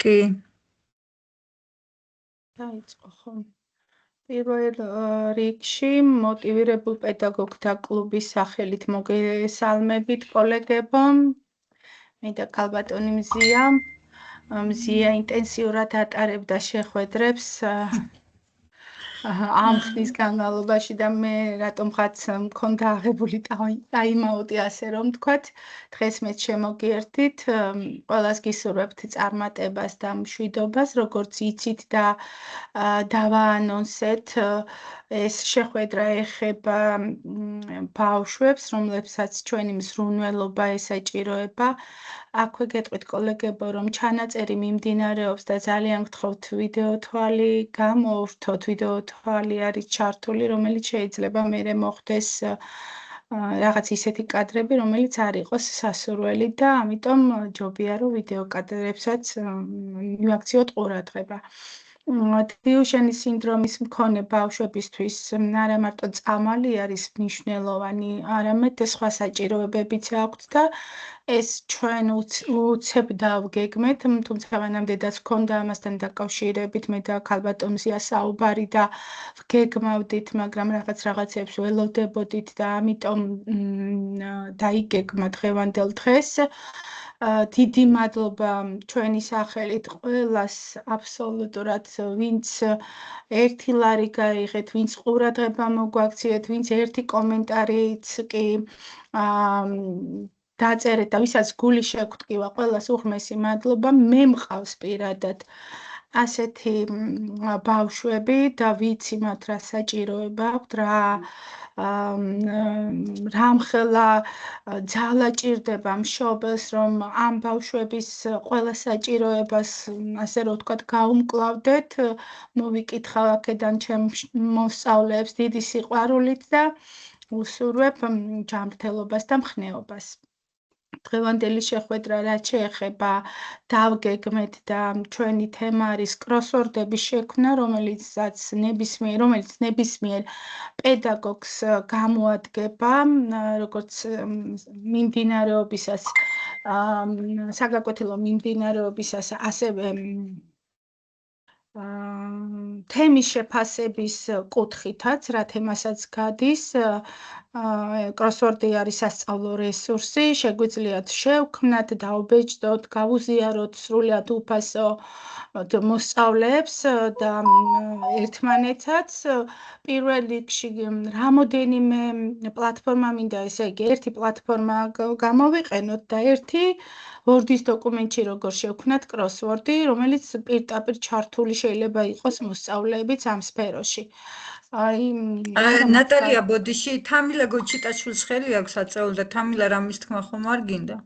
კი. დაიწყო ხომ. პირველ რიგში მოტივირებულ პედაგოგთა კლუბის სახელით მოგესალმებით კოლეგებო. მე და ქალბატონი მზია ინტენსიურად ატარებდა შეხვედრებს ამ ხნის განმავლობაში და მე რატომღაც მქონდა აღებული ტაიმაუტი, ასე რომ ვთქვათ. დღეს მეც შემოგიერთდით, ყველას გისურვებთ წარმატებას და მშვიდობას, როგორც იცით და დავაანონსეთ, ეს შეხვედრა ეხება ბავშვებს, რომლებსაც ჩვენი მზრუნველობა ესაჭიროება. აქვე გეტყვით კოლეგებო, რომ ჩანაწერი მიმდინარეობს და ძალიან გთხოვთ ვიდეო თვალი გამოვვრთოთ. ვიდეო თვალი არის ჩართული, რომელიც შეიძლება მერე მოხდეს რაღაც ისეთი კადრები, რომელიც არ იყოს სასურველი და ამიტომ ჯობია რომ ვიდეო კადრებსაც მივაქციოთ ყურადღება. დიუშენის სინდრომის მქონე ბავშვებისთვის არა მარტო წამალი არის მნიშვნელოვანი, არამედ სხვა საჭიროებებიც აქვთ და ეს ჩვენ უცებ დავგეგმეთ, თუმცა მანამდეაც ჰქონდა ამასთან დაკავშირებით მე და ქალბატონ მზია საუბარი და ვგეგმავდით, მაგრამ რაღაცებს ველოდებოდით და ამიტომ დაიგეგმა დღევანდელ დღეს. დიდი მადლობა ჩვენი სახელით ყველას აბსოლუტურად, ვინც ერთი ლარი გაიღეთ, ვინც ყურადღება მოგვაქციეთ, ვინც ერთი კომენტარიც კი დაწერეთ და ვისაც გული შეგვტკივა, ყველას უღმესი მადლობა. მე მყავს პირადად ასეთი ბავშვები და ვიცი მათ რა საჭიროება აქვთ, რამხელა ძალა ჭირდება მშობელს, რომ ამ ბავშვების ყველა საჭიროებას, ასე რომ ვთქვათ, გაუმკლავდეთ. მოვიკითხავ აქედან ჩემ მოსწავლეებს დიდი სიყვარულით და უსურვებ ჯანმრთელობას და მხნეობას. დღევანდელი შეხვედრა რაც შეეხება დავგეგმეთ და ჩვენი თემა არის კროსვორდების შექმნა, რომელიც ნებისმიერ პედაგოგს გამოადგება, როგორც მიმდინარეობისას, საგაკვეთილო მიმდინარეობისას, ასევე თემის შეფასების კუთხითაც, რა თემასაც გადის. კროსვორდი არის სასწავლო რესურსი, შეგვიძლიათ შევქმნათ, დაუბეჭდოთ, გავუზიაროთ სრულად უფასო მოსწავლეებს და ერთმანეთსაც. პირველ რიგში რამოდენიმე პლატფორმა მინდა, ესე იგი, ერთი პლატფორმა გამოვიყენოთ და ერთი ვორდის დოკუმენტში როგორ შევქმნათ კროსვორდი, რომელიც პირდაპირ ჩართული შეიძლება იყოს მოსწავლეებიც ამ სფეროში. ნატალია, ბოდიში, თამილა გოჩიტაშვილს ხელი აქვს აწეულ და თამილა რამის თქმა ხომ არ გინდა?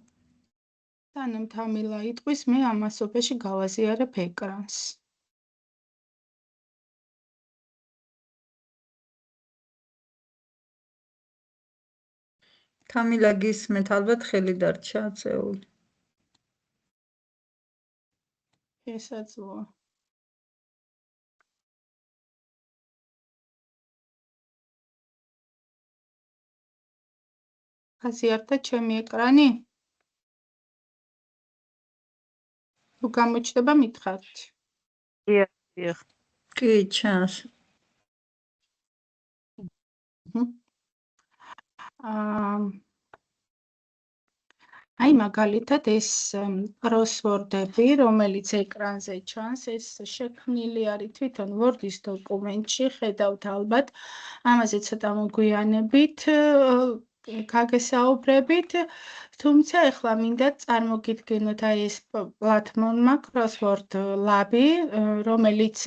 სანამ თამილა იტყვის, მე ამასობაში გავაზიარებ ეკრანს. თამილა გისმენთ, ალბათ ხელი დარჩა აწეული. ესაძლოა. გაზიარდა ჩემი ეკრანი? თუ გამოჩნდება მითხარით. კი, ჩანს. აი მაგალითად ეს კროსვორდები, რომელიც ეკრანზე ჩანს, ეს შექმნილი არის თვითონ ვორდის დოკუმენტში, ხედავთ ალბათ, ამაზე ცოტა მოგვიანებით გაგესაუბრებით, თუმცა ეხლა მინდა წარმოგიდგენოთ აი ეს პლატფორმა Crossword Lab-ი, რომელიც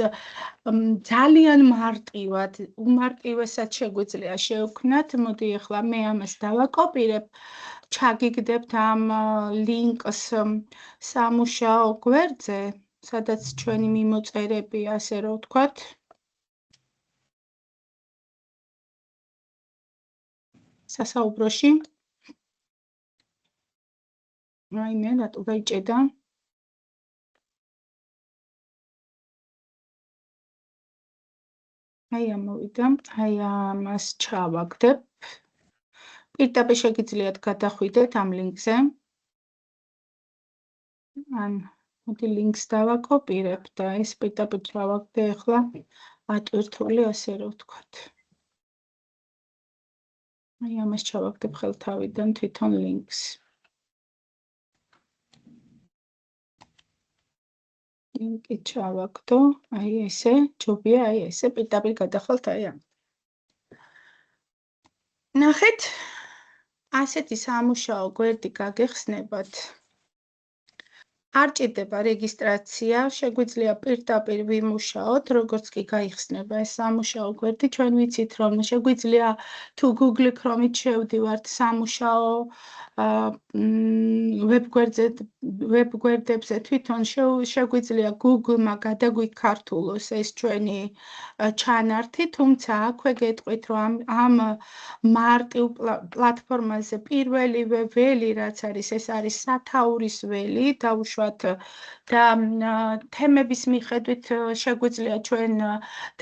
ძალიან მარტივად, უმარტივესად შეგვიძლია შევქმნათ. მოდი ეხლა მე ამას დავაკოპირებ, ჩაგიგდებთ ამ ლინკს სამუშაო გვერდზე, სადაც ჩვენი მიმოწერები, ასე რომ ვთქვათ, სასაუბროში. აი მე რატო გაიჭედა? აი ამოვიდა, აი ამას ჩავაგდებ. პირდაპირ შეგიძლიათ გადახვიდეთ ამ ლინკზე. ან მოდი ლინკს დავაკოპირებ და ეს პირდაპირ ჩავაგდე ახლა ატვირთული, ასე რომ ვთქვათ. აი ამას ჩავაგდებ ხელთავიდან თვითონ ლინკს. ლინკი ჩავაგდო, აი ესე, ჯობია აი ესე პირდაპირ გადახვალთ აი ამ. ნახეთ, ასეთი სამუშაო გვერდი გაგეხსნებათ. არ ჭირდება რეგისტრაცია, შეგვიძლია პირდაპირ ვიმუშაოთ, როგორც კი გაიხსნება ეს სამუშაო გვერდი, ჩვენ ვიცით, რომ შეგვიძლია თუ Google Chrome-ით შევდივართ სამუშაო ვებგვერდებზე თვითონ შეგვიძლია Google-მა გადაგვიქართულოს ეს ჩვენი ჩანართი, თუმცა აქვე გეტყვით, რომ ამ მარტივ პლატფორმაზე პირველივე ველი, რაც არის, ეს არის სათაურის ველი, დავუშვათ და თემების მიხედვით შეგვიძლია ჩვენ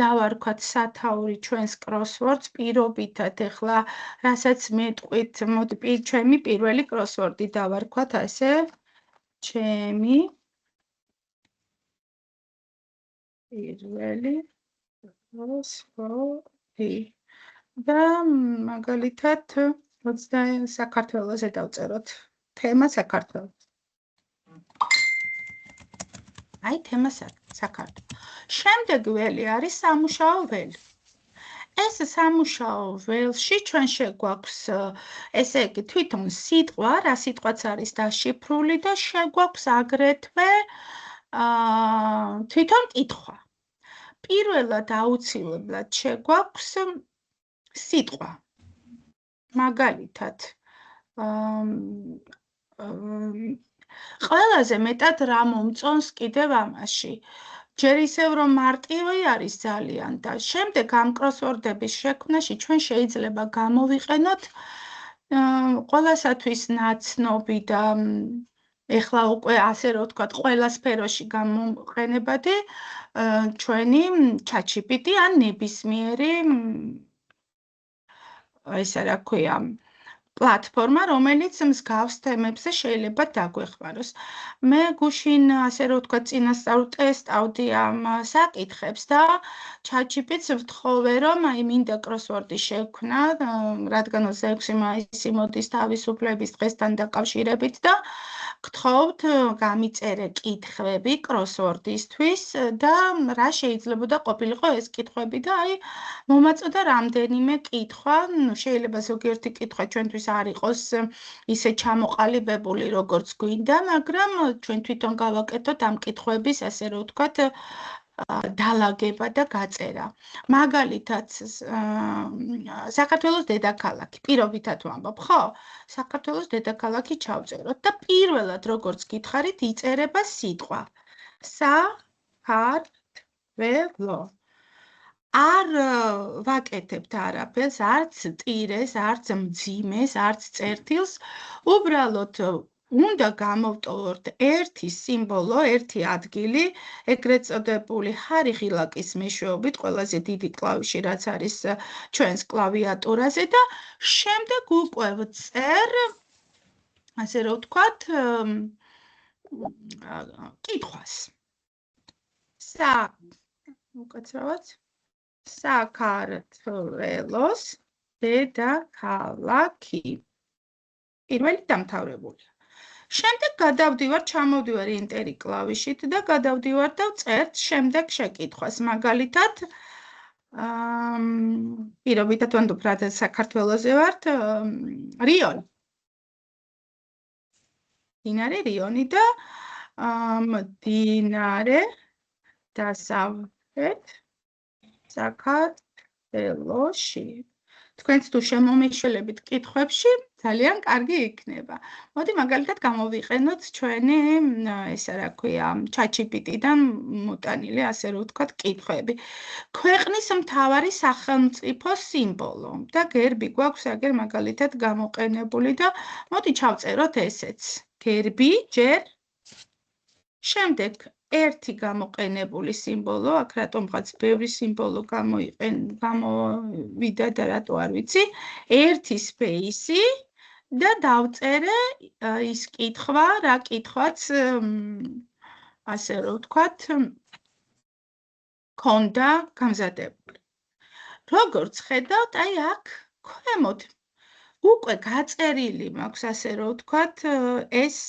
დავარქვათ სათაური ჩვენს crosswords პირობითად ახლა რასაც მეტყვით, მოდი ჩემი პირველი crossword-ი დავარქვათ ასე, ჩემი პირველი crossword-ი და მაგალითად საქართველოზე დავწეროთ თემა საქართველო. აი თემა საქართველო. შემდეგ ველი არის სამუშაო ველი. ეს სამუშაო ველში ჩვენ შეგვაქვს ესე იგი თვითონ სიტყვა, რა სიტყვაც არის დაშიფრული და შეგვაქვს აგრეთვე თვითონ კითხვა. პირველად აუცილებლად შეგვაქვს სიტყვა. მაგალითად ყველაზე მეტად რა მომწონს კიდევ ამაში. ჯერ ისევ რომ მარტივი არის ძალიან და შემდეგ ამ crossword-ების შექმნაში ჩვენ შეიძლება გამოვიყენოთ ყველასათვის ნაცნობი და ეხლა უკვე ასე რომ ვთქვათ, ყველა სფეროში გამოყენებადი ჩვენი ChatGPT ან ნებისმიერი ესე რა ქვია პლატფორმა, რომელიც მსგავს თემებზე შეიძლება დაგვეხმაროს. მე გუშინ ასე რომ ვთქვათ, წინასწარ ვტესტავდი ამ საკითხებს და ChatGPT-ს ვთხოვე, რომ აი მინდა crossword-ი შექმნა, რადგან 26 მაისი მოდის თავისუფლების დღესთან დაკავშირებით და გთხოვთ გამიწერე კითხვები crossword-ისთვის და რა შეიძლებოდა ყოფილიყო ეს კითხვები და აი მომაწოდა რამდენიმე კითხვა, შეიძლება ზოგიერთი კითხვა ჩვენთვის არ იყოს ისე ჩამოყალიბებული, როგორც გვინდა, მაგრამ ჩვენ თვითონ გავაკეთოთ ამ კითხვების, ასე რომ ვთქვათ, დალაგება და გაწერა. მაგალითად, საქართველოს დედაქალაქი, პირობითად ვამბობ, ხო? საქართველოს დედაქალაქი ჩავწეროთ და პირველად როგორც გითხარით, იწერება სიტყვა. საქართველო. არ ვაკეთებთ არაფერს, არც ტირეს, არც მძიმეს, არც წერტილს, უბრალოდ უნდა გამოვტოვოთ ერთი სიმბოლო, ერთი ადგილი, ეგრეთ წოდებული ჰარიხილაკის მეშვეობით, ყველაზე დიდი კლავიში, რაც არის ჩვენს კლავიატურაზე და შემდეგ უკვე ვწერ, ასე რომ ვთქვათ, კითხვას. უკაცრავად საქართველოს დედაქალაქი. პირველი დამთავრებული. შემდეგ ჩამოვდივარ ენტერი კლავიშით და გადავდივარ და ვწერთ შემდეგ შეკითხვას. მაგალითად, პირობითად ვამბობ, რადგან საქართველოზე ვართ, რიონი. მდინარე რიონი და მდინარე დასავლეთ საქართველოში. თქვენც თუ შემომიშველებით კითხვებში, ძალიან კარგი იქნება. მოდი მაგალითად გამოვიყენოთ ჩვენი, ესე რა ქვია, ChatGPT-დან მოტანილი, ასე რომ ვთქვათ, კითხვები. ქვეყნის მთავარი სახელმწიფო სიმბოლო და გერბი გვაქვს აგერ მაგალითად გამოყენებული და მოდი ჩავწეროთ ესეც. გერბი ჯერ შემდეგ ერთი გამოყენებული სიმბოლო, აქ რატომღაც ბევრი სიმბოლო გამოვიდა და რატო არ ვიცი, ერთი სპეისი და დავწერე ის კითხვა, რა კითხვაც ასე რომ ვთქვათ, ქონდა გამზადებული. როგორც ხედავთ, აი აქ ქვემოთ უკვე გაწერილი მაქვს, ასე რომ ვთქვათ, ეს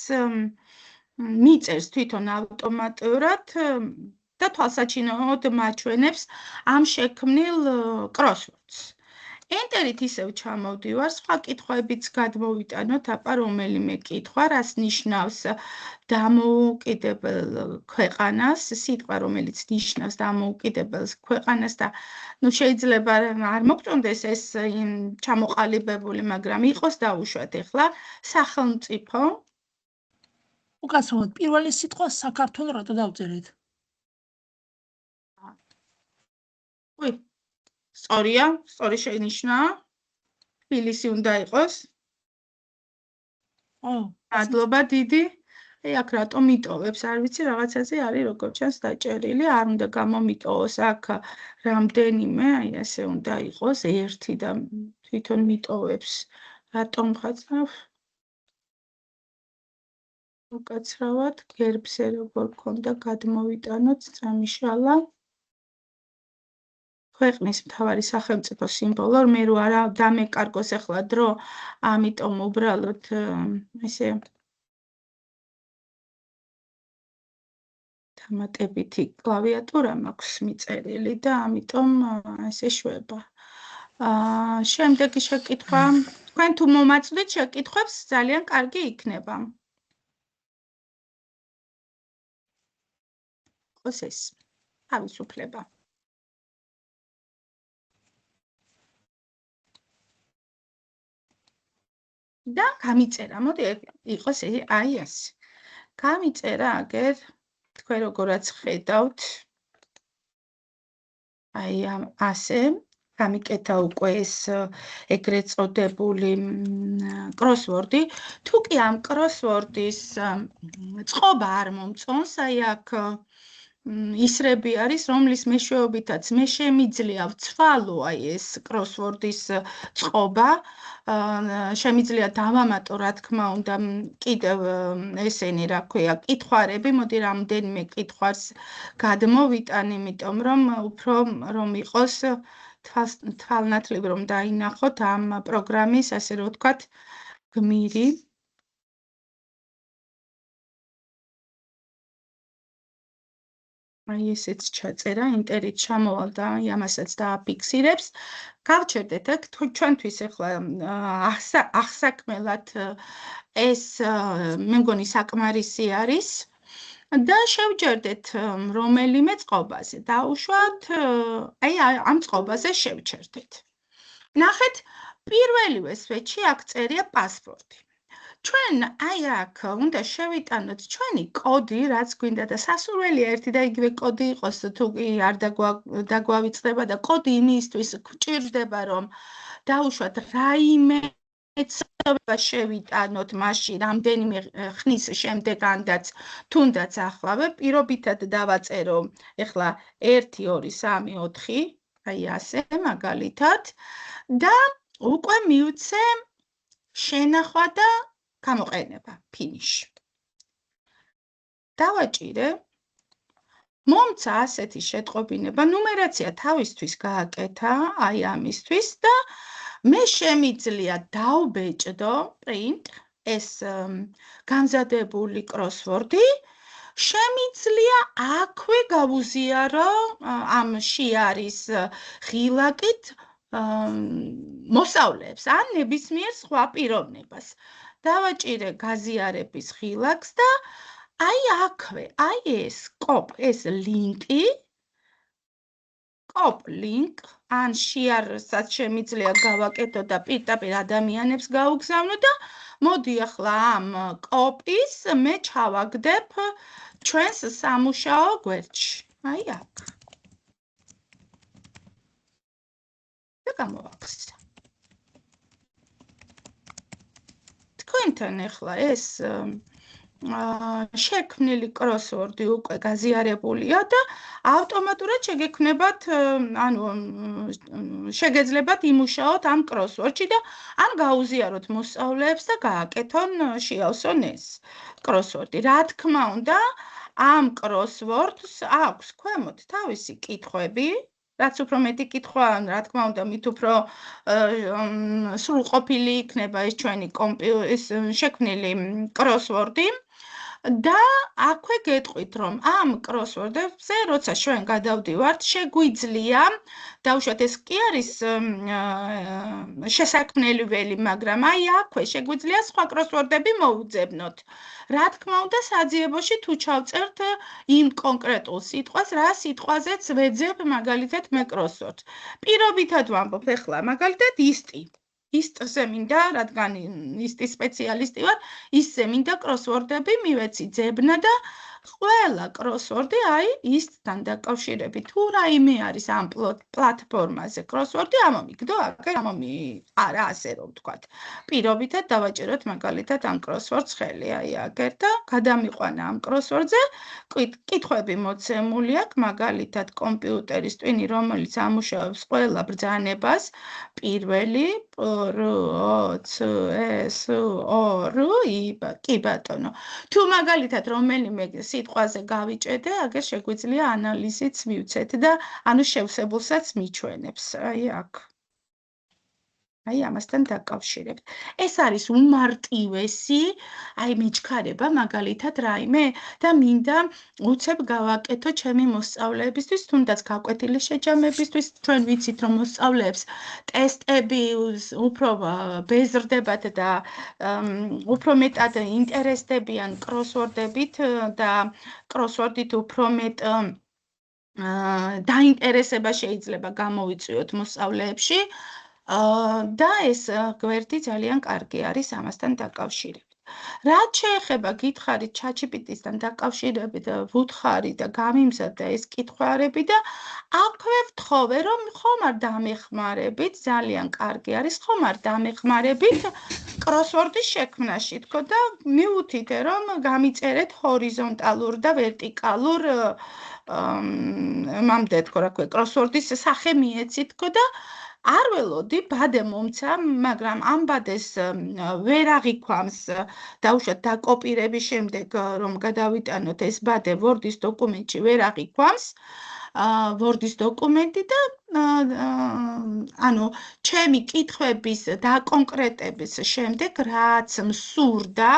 მიწერს თვითონ ავტომატურად და თვალსაჩინოდ მაჩვენებს ამ შექმნილ კროსვორდს. ენტერით ისევ ჩამოვდივარ, სხვა კითხვებიც გადმოვიტანოთ, აპა რომელიმე კითხვა, რას ნიშნავს დამოუკიდებელ ქვეყანას, სიტყვა, რომელიც ნიშნავს დამოუკიდებელ ქვეყანას და შეიძლება არ მოგწონდეს ეს ჩამოყალიბებული, მაგრამ იყოს დაუშვათ ახლა სახელმწიფო. უკაცრავად, პირველი სიტყვა საქართველო რატო დავწერეთ? უი, სწორია, სწორი შეინიშნა. თბილისი უნდა იყოს. მადლობა დიდი. აი აქ რატომ იტოვებს, არ ვიცი, რაღაცაზე არის როგორც ჩანს დაჭერილი, არ უნდა გამომიტოვოს აქ რამდენიმე, აი ასე უნდა იყოს, ერთი და თვითონ მიტოვებს. რატომ ხაცრავ? უკაცრავად, გერბზე როგორ ქონდა გადმოვიტანოთ წამიშალა. ქვეყნის მთავარი სახელმწიფო სიმბოლო, მე რო არა დამეკარგოს ახლა დრო, ამიტომ უბრალოდ ესე დამატებითი კლავიატურა მაქვს მიწერილი და ამიტომ ესე შვება. შემდეგი შეკითხვა, თქვენ თუ მომაწვდით შეკითხვებს, ძალიან კარგი იქნება. ყოს ეს თავისუფლება. და გამიწერა, მოდი იყოს აი ასე. გამიწერა აგერ თქვენ როგორაც ხედავთ. აი ასე გამიკეთა უკვე ეს ეგრეთ წოდებული კროსვორდი. თუ კი ამ კროსვორდის წყობა არ მომწონს, აი აქ ისრები არის, რომლის მეშვეობითაც მე შემიძლია ვცვალო აი ეს კროსვორდის წყობა. შემიძლია დავამატო, რა თქმა უნდა, კიდევ ესენი, რა ქვია, კითხვარები, მოდი რამდენიმე კითხვას გადმოვიტან, იმიტომ რომ უფრო რომ იყოს თვალნათლივ რომ დაინახოთ ამ პროგრამის, ასე რომ ვთქვათ, გმირი. აი ესეც ჩაწერა, ენტერით ჩამოვალ და ამასაც დააფიქსირებს. გავჩერდეთ აქ ჩვენთვის ახლა აღსაქმელად ეს მე მგონი საკმარისი არის და შევჯერდეთ რომელიმე წყობაზე. დაუშვათ, აი ამ წყობაზე შევჩერდეთ. ნახეთ, პირველივე სვეტში აქ წერია პასპორტი. ჩვენ აი აქ უნდა შევიტანოთ ჩვენი კოდი, რაც გვინდა და სასურველია ერთი და იგივე კოდი იყოს, თუ კი არ დაგვავიწყდება და კოდი იმისთვის გვჭირდება, რომ დაუშვათ რაიმე ცნობა შევიტანოთ მაშინ რამდენიმე ხნის შემდეგაც, თუნდაც ახლავე, პირობითად დავაწერო ახლა 1 2 3 4, აი ასე მაგალითად და უკვე მივცე შენახვა და გამოყენება, ფინიში. დავაჭირე, მომცა ასეთი შეტყობინება, ნუმერაცია თავისთვის გააკეთა, აი ამისთვის და მე შემიძლია დავბეჭდო print ეს გამზადებული კროსვორდი, შემიძლია აქვე გავუზიარო ამ შიარის ღილაკით მოსავლეებს ან ნებისმიერ სხვა პიროვნებას. დავაჭირე გაზიარების ღილაკს და აი აქვე, აი ეს ლინკი, link, ან შიარსაც შემიძლია გავაკეთო და პირდაპირ ადამიანებს გაუგზავნო და მოდი ახლა ამ კოპის მე ჩავაგდებ ჩვენს სამუშაო გვერდში. აი აქ. და გამოვაქვსა. თქვენთან ახლა ეს შექმნილი კროსვორდი უკვე გაზიარებულია და ავტომატურად შეგექმნებათ, ანუ შეგეძლებათ იმუშაოთ ამ კროსვორდში და ან გაუზიაროთ მოსწავლეებს და გააკეთონ, შეავსონ ეს კროსვორდი. რა თქმა უნდა, ამ crosswords აქვს ქვემოთ თავისი კითხვები, რაც უფრო მეტი კითხვა, რა თქმა უნდა, მით უფრო სრულყოფილი იქნება ეს ჩვენი შექმნილი crossword-ი. და აქვე გეტყვით, რომ ამ crossword-ებზე, როცა ჩვენ გადავდივართ, შეგვიძლია, დაუშვათ ეს კი არის შესაქმნელი ველი, მაგრამ აი აქვე შეგვიძლია სხვა crossword-ები მოვუძებნოთ. რა თქმა უნდა, საძიებოში თუ ჩავწერთ იმ კონკრეტულ სიტყვას, რა სიტყვაზეც ვეძებ მაგალითად მე crossword-ს. პირობითად ვამბობ ახლა, მაგალითად ისტი. ისტზე მინდა, რადგან ისტის სპეციალისტი ვარ, ისტზე მინდა crossword-ები მივეცი ძებნა და ყველა crossword-ი აი ისტთან დაკავშირებით. თუ რაიმე არის ამ პლატფორმაზე crossword-ი, ამომიგდო, აგერ არა, ასე რომ ვთქვათ. პირობითად დავაჭეროთ მაგალითად ამ crossword-ს ხელი, აი აგერ და გადამიყვანა ამ crossword-ზე, კითხვები მოცემული აქვს, მაგალითად კომპიუტერის ტვინი, რომელიც ამუშავებს ყველა ბრძანებას, პირველი კი ბატონო. თუ მაგალითად რომელიმე სიტყვაზე გავიჭედე, აგერ შეგვიძლია ანალიზიც მივცეთ და ანუ შევსებულსაც მიჩვენებს. აი აქ. აი ამასთან დაკავშირებით. ეს არის უმარტივესი, აი მეჩქარება მაგალითად რაიმე და მინდა უცებ გავაკეთო ჩემი მოსწავლეებისთვის, თუნდაც გაკვეთილი შეჯამებისთვის, ჩვენ ვიცით რომ მოსწავლეებს ტესტები უფრო ბეზრდებათ და უფრო მეტად ინტერესდებიან crossword-ებით და crossword-ით უფრო მეტ დაინტერესება შეიძლება გამოვიწვიოთ მოსწავლეებში. და ეს გვერდი ძალიან კარგი არის ამასთან დაკავშირებით. რაც შეეხება გითხარით ChatGPT-სთან დაკავშირებით, ვუთხარი და გამიმზადა ეს კითხვარები და აქვე ვთხოვე, რომ ხომ არ დამეხმარებით, ძალიან კარგი არის, ხომ არ დამეხმარებით crossword-ის შექმნაში, თქო და მივუთითე, რომ გამიწერეთ ჰორიზონტალურ და ვერტიკალურ მამდე თქო რა ქვია, crossword-ის სახე მიეცით, თქო და არ ველოდი, ბადე მომცა, მაგრამ ამ ბადეს ვერ აღიქვამს, დაუშვათ დაკოპირების შემდეგ, რომ გადავიტანოთ ეს ბადე Word-ის დოკუმენტში ვერ აღიქვამს, Word-ის დოკუმენტი და ანუ ჩემი კითხვების დაკონკრეტების შემდეგ, რაც მსურდა,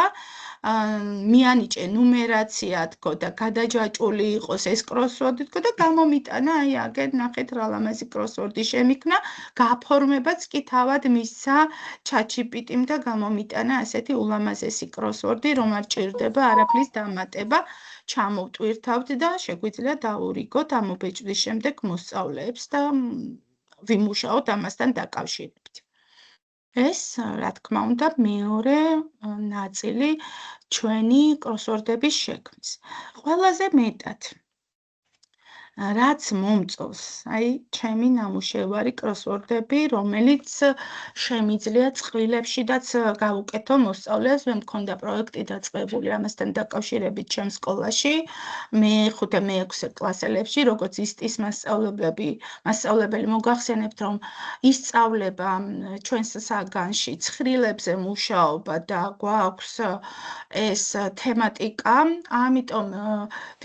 მიანიჭე ნუმერაცია, თქო და გადაჯაჭვული იყოს ეს crossword-ი, თქო და გამომიტანა, აი აგერ ნახეთ რა ლამაზი crossword-ი შემიქნა, გაფორმებაც კი თავად მისცა ChatGPT-მ და გამომიტანა ასეთი ულამაზესი crossword-ი, რომ არ ჭირდება არაფრის დამატება, ჩამოვტვირთავთ და შეგვიძლია დაურიგოთ ამ უბეჭდის შემდეგ მოსწავლეებს და ვიმუშაოთ ამასთან დაკავშირებით. ეს, რა თქმა უნდა, მეორე ნაწილი ჩვენი crossword-ების შექმნის. ყველაზე მეტად რაც მომწონს, აი, ჩემი ნამუშევარი crossword-ები, რომელიც შემიძლია წყვილებშიდაც გავუკეთო მოსწავლეებს, მე მქონდა პროექტი დაწყებული ამასთან დაკავშირებით ჩემ სკოლაში, მე-5 და მე-6 კლასელებში, როგორც ისტის მასწავლებელი მოგახსენებთ, რომ ისწავლება ჩვენს საგანში ცხრილებზე მუშაობა და გვაქვს ეს თემატიკა, ამიტომ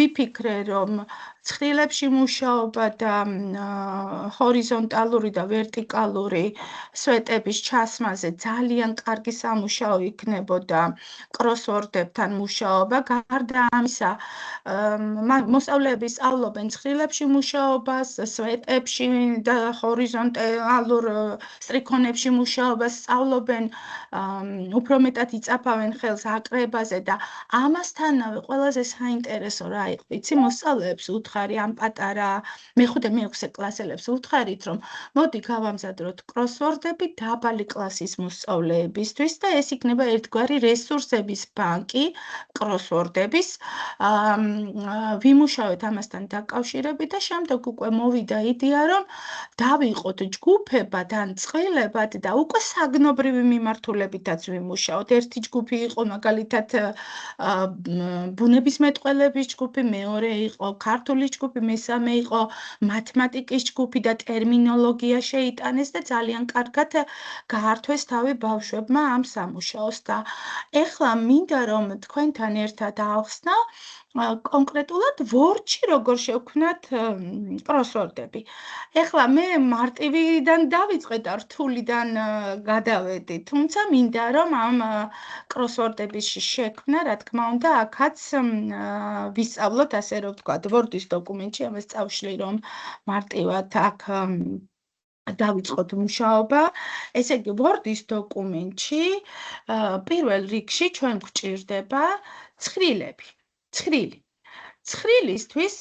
ვიფიქრე, რომ ცხრილებში მუშაობა და ჰორიზონტალური და ვერტიკალური სვეტების ჩასმაზე ძალიან კარგი სამუშაო იქნებოდა crossword-ებთან მუშაობა. გარდა ამისა, მოსწავლეები სწავლობენ ცხრილებში მუშაობას, სვეტებში და ჰორიზონტალურ სტრიქონებში მუშაობას სწავლობენ, უფრო მეტად იწაფავენ ხელს აკრებაზე და ამასთანავე ყველაზე საინტერესო რა იყო, იცი, მოსწავლეებს უთხარი ამ პატარა მე-5 მე-6 კლასელებს უთხარით, რომ მოდი გავამზადოთ crossword-ები დაბალი კლასის მოსწავლეებისთვის და ეს იქნება ერთგვარი რესურსების ბანკი crossword-ების. ვიმუშავეთ ამასთან დაკავშირებით და შემდეგ უკვე მოვიდა იდეა, რომ დავიყოთ ჯგუფებად ან წყვილებად და უკვე საგნობრივი მიმართულებითაც ვიმუშაოთ. ერთი ჯგუფი იყო მაგალითად ბუნებისმეტყველების ჯგუფი, მეორე იყო ქართული ჯგუფი, მესამე იყო მათემატიკის ჯგუფი და ტერმინოლოგია შეიტანეს და ძალიან კარგად გაართვეს თავი ბავშვებმა ამ სამუშაოს და ეხლა მინდა რომ თქვენთან ერთად ავხსნა კონკრეტულად Word-ში როგორ შევქმნათ კროსვორდები. ეხლა მე მარტივიდან დავიწყე და რთულიდან გადავედი, თუმცა მინდა რომ ამ კროსვორდების შექმნა, რა თქმა უნდა, აქაც ვისწავლოთ, ასე რომ ვთქვათ, Word-ის დოკუმენტში, ამას წავშლი რომ მარტივად აქ დავიწყოთ მუშაობა. ესე იგი, Word-ის დოკუმენტში პირველ რიგში ჩვენ გვჭირდება ცხრილები. ცხრილისთვის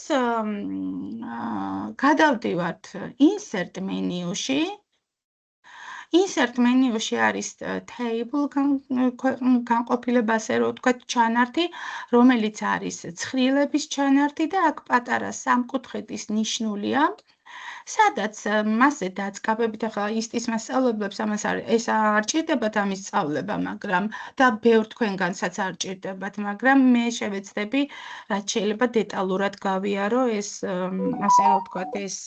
გადავდივართ insert menu-ში. insert menu-ში არის table განყოფილება, ასე რომ ვთქვათ, ჩანართი, რომელიც არის ცხრილების ჩანართი და აქ პატარა სამკუთხედის ნიშნულია. სადაც მასზე დაწყაბებით, ახლა ისტის მასწავლებლებს ეს არ ჭირდებათ ამის სწავლება, მაგრამ და ბევრ თქვენგანსაც არ ჭირდებათ, მაგრამ მე შევეცდები, რაც შეიძლება დეტალურად გავიარო ეს, ასე რომ ვთქვათ, ეს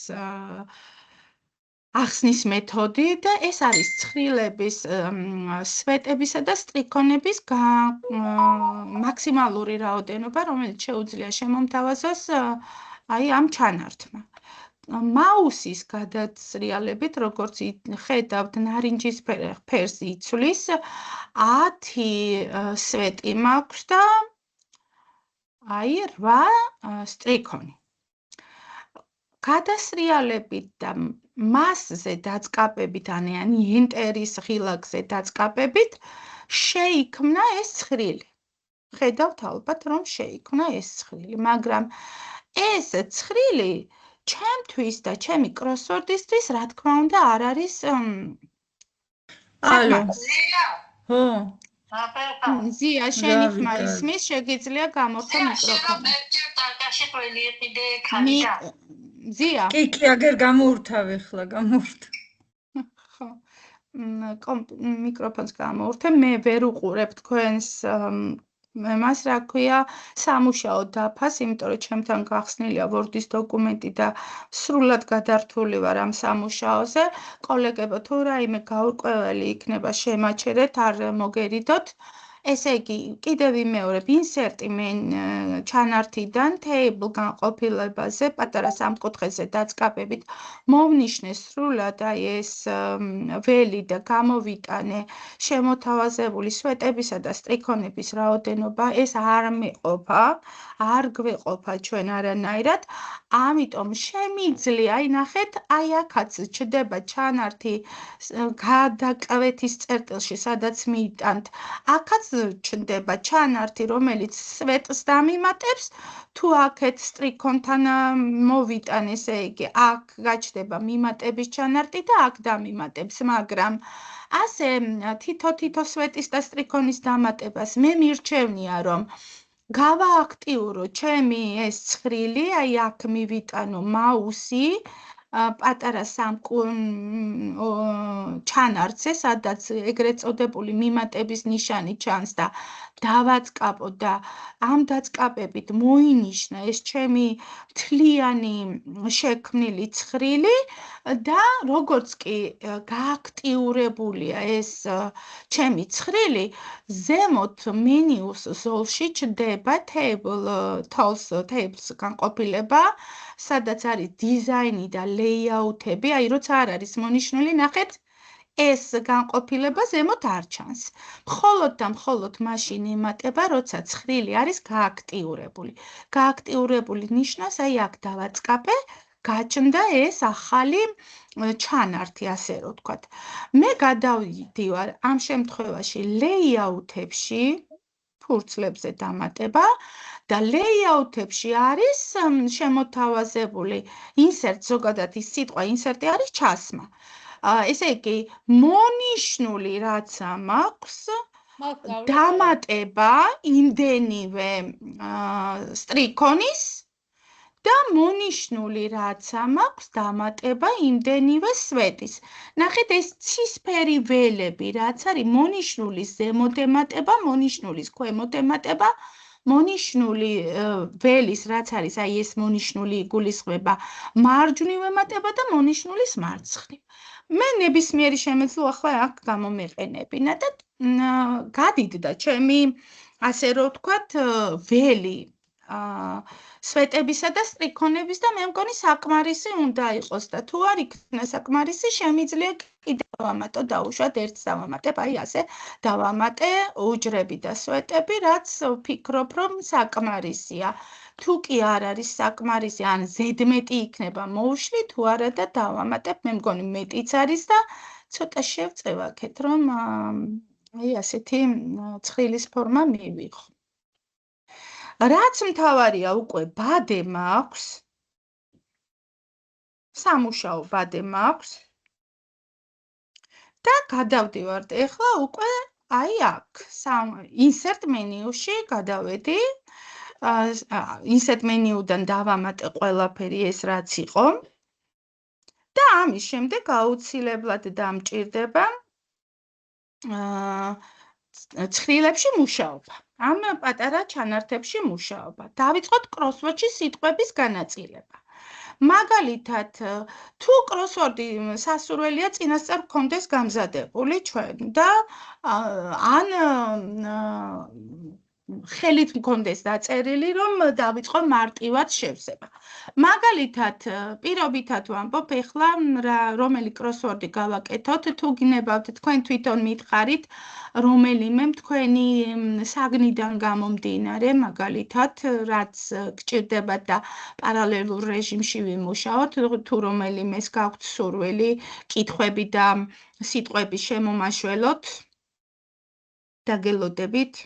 ახსნის მეთოდი და ეს არის ცხრილების, სვეტებისა და სტრიქონების მაქსიმალური რაოდენობა, რომელიც შეუძლია შემომთავაზოს აი ამ ჩანართმა. მაუსის გადაცრიალებით, როგორც ხედავთ, ნარინჯის ფერს იცვლის, 10 სვეტი მაქვს და აი 8 სტრიქონი. გადასრიალებით და მასზე დაწყაბებით, ან ენტერის ღილაკზე დაწყაბებით, შეიქმნა ეს ცხრილი. ხედავთ ალბათ, რომ შეიქმნა ეს ცხრილი, მაგრამ ეს ცხრილი ჩემთვის და ჩემი კროსვორდისთვის, რა თქმა უნდა, არ არის ალო. ხო. ზია, შენი ხმა ისმის, შეგიძლია გამორთო მიკროფონი. ზია. კი, აგერ გამოურთავე ხლა, გამოურთავე. ხო. მიკროფონს გამოურთე, მე ვერ უყურებ თქვენს მას რა ქვია, სამუშაო დაფას, იმიტომ რომ ჩემთან გახსნილია Word-ის დოკუმენტი და სრულად გადართული ვარ ამ სამუშაოზე. კოლეგებო, თუ რაიმე გაურკვეველი იქნება, შემაჩერეთ, არ მოგერიდოთ. ესე იგი, კიდევ ვიმეორებ, insert ჩანართიდან table განყოფილებაზე, პატარა სამკუთხედზე დაწყაბებით, მოვნიშნე სრულად აი ეს ველი და გამოვიტანე შემოთავაზებული სვეტებისა და სტრიქონების რაოდენობა, ეს არ გვეყოფა ჩვენ არანაირად, ამიტომ შემიძლია, აი ნახეთ, აი აქაც ჩდება ჩანართი გადაკვეთის წერტილში, სადაც მიიტანთ, აქაც ჩნდება ჩანართი, რომელიც სვეტს დამიმატებს, თუ აქეთ სტრიქონთან მოვიტან, ესე იგი, აქ გაჩნდება მიმატების ჩანართი და აქ დამიმატებს, მაგრამ ასე თითო სვეტის და სტრიქონის დამატებას მე მირჩევნია, რომ გავააქტიურო ჩემი ეს ცხრილი, აი აქ მივიტანო მაუსი, პატარა ჩანართზე, სადაც ეგრეთ წოდებული მიმატების ნიშანი ჩანს და დავაწყაბო და ამ დაწყაბებით მოინიშნა ეს ჩემი მთლიანი შექმნილი ცხრილი და როგორც კი გააქტიურებულია ეს ჩემი ცხრილი, ზემოთ მენიუს ზოლში ჩნდება tables განყოფილება, სადაც არის დიზაინი და ლეიაუთები, აი როცა არ არის მონიშნული, ნახეთ, ეს განყოფილება ზემოთ არ ჩანს. მხოლოდ და მხოლოდ მაშინ იმატება, როცა ცხრილი არის გააქტიურებული. გააქტიურებული ნიშნავს, აი აქ დავაწყაბე, გაჩნდა ეს ახალი ჩანართი, ასე რომ ვთქვათ. მე გადავიდივარ ამ შემთხვევაში ლეიაუთებში, ფურცლებზე დამატება და ლეიაუთებში არის შემოთავაზებული insert, ზოგადად ის სიტყვა insert არის ჩასმა. ესე იგი, მონიშნული რაც მაქვს, დამატება იმდენივე სტრიქონის და მონიშნული რაც მაქვს, დამატება იმდენივე სვეტის. ნახეთ, ეს ცისფერი ველები, რაც არის მონიშნულის ზემოთ ემატება, მონიშნულის ქვემოთ ემატება, მონიშნული ველის, რაც არის, აი ეს მონიშნული იგულისხმება მარჯვნივ ემატება და მონიშნულის მარცხნივ. მე ნებისმიერი შემეძლო ახლა აქ გამომეყენებინა და გადიდდა ჩემი, ასე რომ ვთქვათ, ველი სვეტებისა და სტრიქონების და მე მგონი საკმარისი უნდა იყოს და თუ არ იქნა საკმარისი შემიძლია კიდევ დავამატო დაუშვათ ერთს დავამატებ აი ასე დავამატე უჯრები და სვეტები რაც ვფიქრობ რომ საკმარისია თუ კი არ არის საკმარისი ან ზედმეტი იქნება მოუშვი თუ არა და დავამატებ მე მგონი მეტიც არის და ცოტა შევწევ რომ აი ასეთი ცხრილის ფორმა მივიღო რაც მთავარია უკვე ბადე მაქვს სამუშაო ბადე მაქვს და გადავდივართ ეხლა უკვე აი აქ insert menu-ში გადავედი insert menu-დან დავამატე ყველაფერი ეს რაც იყო და ამის შემდეგ აუცილებლად დამჭირდება ცხრილებში მუშაობა ამ პატარა ჩანართებში მუშაობა დავიწყოთ crossword-ში სიტყვების განაწილება მაგალითად თუ crossword-ი სასურველია წინასწარ გქონდეს გამზადებული ჩვენ და ან ხელით მქონდეს დაწერილი რომ დავიწყო მარტივად შევსება მაგალითად პირობითად ვამბობ ეხლა რომელი crossword-ი გავაკეთოთ თუ გინებავთ თქვენ თვითონ მითხარით რომელიმე თქვენი საგნიდან გამომდინარე მაგალითად რაც გჭირდებათ და პარალელურ რეჟიმში ვიმუშაოთ თუ რომელიმეს გაქვთ სურვილი კითხვები და სიტყვების შემომაშველოთ დაგელოდებით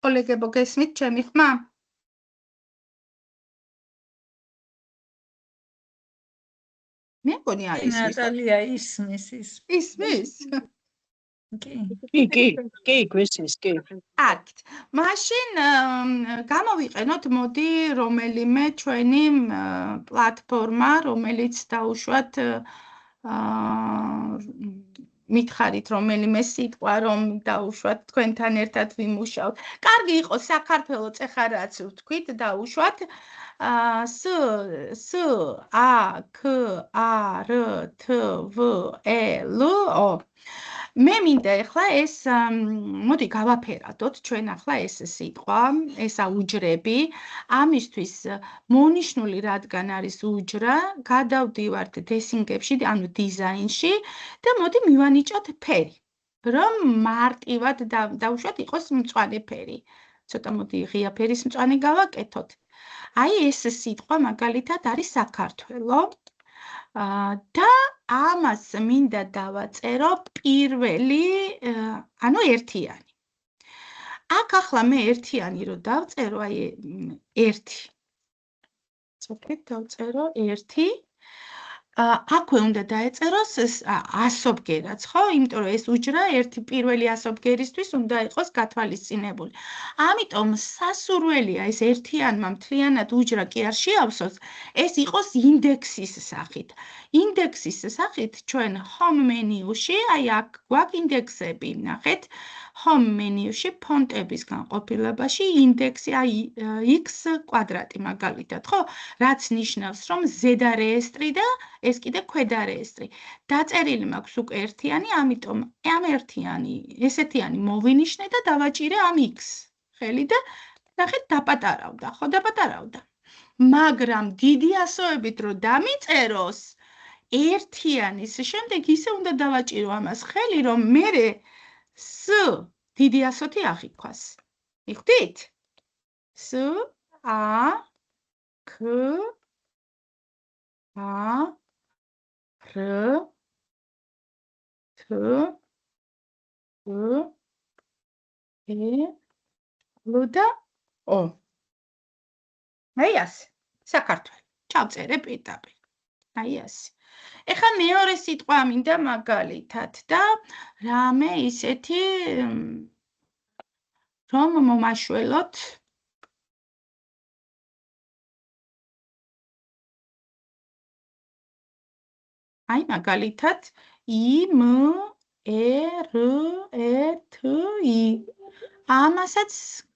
კოლეგებო გესმით ჩემი ხმა? მე მგონი არ ისმის. ნატალია ისმის. ისმის? კი, გვესმის, კი. აკ. მაშინ გამოვიყენოთ მოდი რომელიმე ჩვენი პლატფორმა, რომელიც დაუშვათ მითხარით რომელიმე სიტყვა რომ დაუშვათ თქვენთან ერთად ვიმუშაოთ. კარგი იყოს საქართველოს ეხლა რაც ვთქვით დაუშვათ S S A K A R T V E L O მე მინდა ეხლა ეს მოდი გავაფერადოთ ჩვენ ახლა ეს სიტყვა ესა უჯრები ამისთვის მონიშნული რადგან არის უჯრა გადავდივართ დესინგებში ანუ დიზაინში და მოდი მივანიჭოთ ფერი რომ მარტივად დავუშვათ იყოს მწვანე ფერი ცოტა მოდი ღია ფერის მწვანე გავაკეთოთ აი ეს სიტყვა მაგალითად არის საქართველო და ამას მინდა დავაწერო პირველი ანუ ერთიანი აქ ახლა მე ერთიანი რო დავწერო აი ერთი წოფით დავწერო ერთი აქვე უნდა დაეწეროს ასობგერაც ხო იმიტომ რომ ეს უჯრა ერთი პირველი ასობგერისთვის უნდა იყოს გათვალისწინებული ამიტომ სასურველია ეს ერთიანმა მთლიანად უჯრა კი არ შეავსოს ეს იყოს ინდექსის სახით ინდექსის სახით ჩვენ home menu-ში აი აქ გვაქვს ინდექსები ნახეთ home menu-ში ფონტების განყოფილებაში ინდექსი აი x კვადრატი მაგალითად ხო რაც ნიშნავს რომ ზედა რეესტრი და ეს კიდე ქვედა რეესტრი დაწერილი მაქვს უკვე ერთიანი ამიტომ ამ ერთიანი ესეთიანი მოვინიშნე და დავაჭირე ამ x ხელი და ნახეთ დაპატარავდა ხო დაპატარავდა მაგრამ დიდი ასოებით რო დამიწეროს ერთიანის შემდეგ ისე უნდა დავაჭირო ამას ხელი რომ მერე s დიდი ასოთი აღიქვას მიხვდით s a k a r t e ლუდა ო აი ასე საქართველო ჩავწერე პირდაპირ აი ასე ეხლა მეორე სიტყვა მინდა მაგალითად და რამე ისეთი რომ მომაშველოთ აი მაგალითად I M E R E T I ამასაც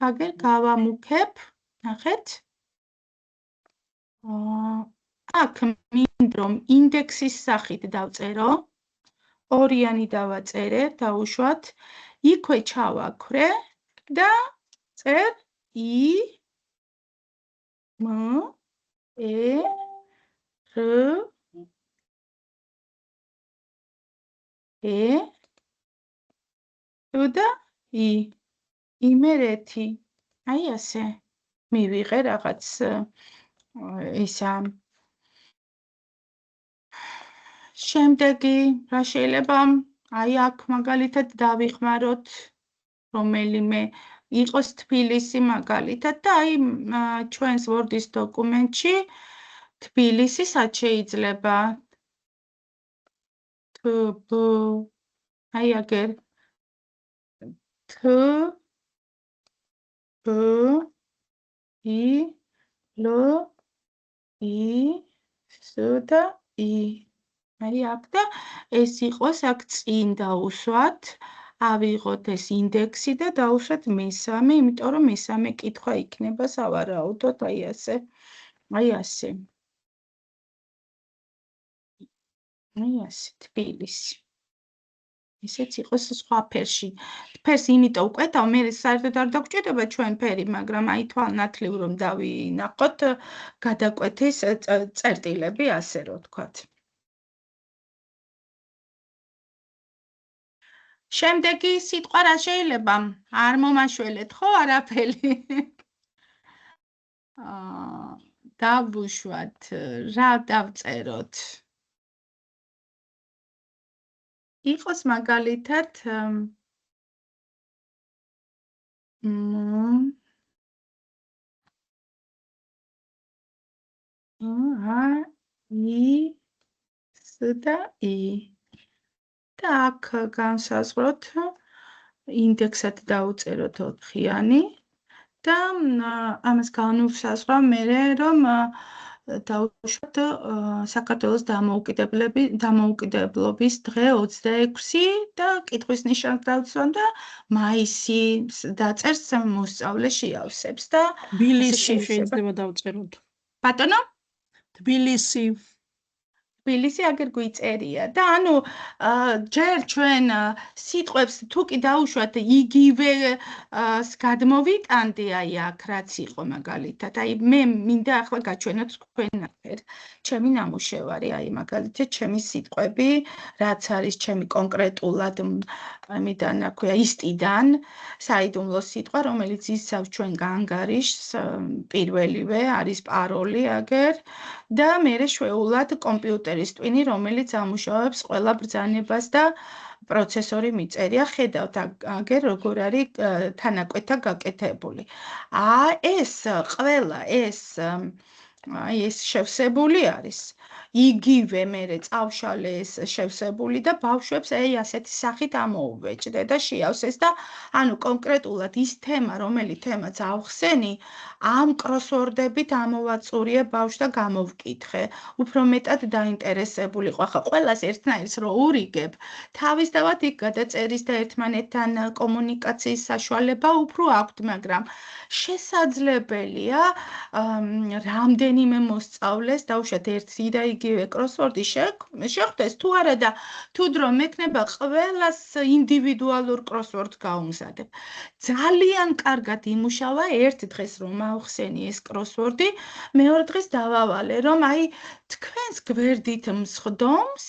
აგერ გავამუქებ ნახეთ აქ მინდა რომ ინდექსის სახით დავწერო ორიანი დავაწერე, დაუშვათ, იქვე ჩავაქვრე და წერ ი მ ე რ ე და ი იმერეთი. აი ასე. მივიღე რაღაც ისა. შემდეგი რა შეიძლება აი აქ მაგალითად დავიხმაროთ რომელიმე იყოს თბილისი მაგალითად და აი ჩვენს Word-ის დოკუმენტში თბილისი სად შეიძლება თ ბ აი აგერ თ ბ ი ლ ი ს და ი აი აქ და ეს იყოს აქ წინ დაუსვათ ავიღოთ ეს ინდექსი და დაუსვათ მესამე, იმიტომ რომ მესამე კითხვა იქნება სავარაუდოდ აი ასე. აი ასე. აი ასე თბილისი. ისეც იყოს სხვა ფერში. ფერს იმიტომ ვკვეთავ, მე საერთოდ არ დაგჭირდება ჩვენ ფერი, მაგრამ აი თვალნათლივ რომ დავინახოთ გადაკვეთის წერტილები, ასე რომ ვთქვათ. შემდეგი სიტყვა რა შეიძლება? არ მომაშველეთ, ხო, არაფერი? დავუშვათ, რა დავწეროთ? იყოს მაგალითად ი ს და ი და აქ განსაზღვროთ ინდექსად დავუწეროთ 4-იანი და ამას განვსაზღვრავ მერე რომ დავუშვათ საქართველოს დამოუკიდებლობის დღე 26 და კითხვის ნიშანს დავცვამ და მაისი დაწერს მოსწავლე შეავსებს და თბილისი შეიძლება დავწეროთ. ბატონო? თბილისი. თბილისი აგერ გვიწერია და ანუ ჯერ ჩვენ სიტყვებს თუ კი დაუშვათ იგივე გადმოვიტანდი აი აქ რაც იყო მაგალითად აი მე მინდა ახლა გაჩვენოთ თქვენგან ჩემი ნამუშევარი აი მაგალითად ჩემი სიტყვები რაც არის ჩემი კონკრეტულად ამიდან აქვიაისტიდან საიდუმლო სიტყვა რომელიც იცავს ჩვენ განგარიშს პირველივე არის პაროლი აგერ და მერე შვეულად კომპიუტერის ტვინი, რომელიც ამუშავებს ყველა ბრძანებას და პროცესორი მიწერია, ხედავთ აგერ როგორ არის თანაკვეთა გაკეთებული. ეს ყველა ეს შევსებული არის. იგივე მერე წავშალე ეს შევსებული და ბავშვებს აი ასეთი სახით ამოუვეჭდე და შეავსეს და ანუ კონკრეტულად ის თემა, რომელი თემაც ავხსენი, ამ კროსვორდებით ამოვაწურიე ბავშვს და გამოვკითხე. უფრო მეტად დაინტერესებული ყო. ახლა ყველას ერთნაირს რო ურიგებ, თავისთავად იქ გადაწერის და ერთმანეთთან კომუნიკაციის საშუალება უფრო აქვთ, მაგრამ შესაძლებელია რამდენიმე მოსწავლეს დაუშვათ ერთი და იგივე კროსვორდი შეხვდეს თუ არა და თუ დრო მექნება ყველას ინდივიდუალურ კროსვორდს გავუმზადებ. ძალიან კარგად იმუშავა ერთ დღეს რომ ავხსენი ეს კროსვორდი, მეორე დღეს დავავალე რომ აი თქვენს გვერდით მსხდომს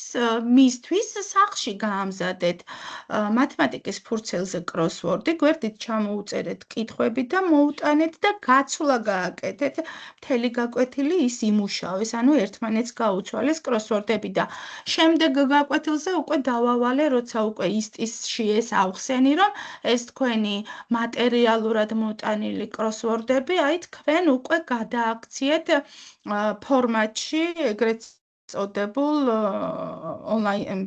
მისთვის სახლში გაამზადეთ მათემატიკის ფურცელზე კროსვორდი, გვერდით ჩამოუწერეთ კითხვები და მოუტანეთ და გაცვლა გააკეთეთ. მთელი გაკვეთილი ის იმუშავეს, ანუ ერთმანეთს გაუცვალეს კროსვორდები და შემდეგ გაკვეთილზე უკვე დავავალე, როცა უკვე ისტისში ეს ავხსენი, რომ ეს თქვენი მატერიალურად მოტანილი კროსვორდები, აი თქვენ უკვე გადააქციეთ ფორმატში, ეგრეთ წოდებულ ონლაინ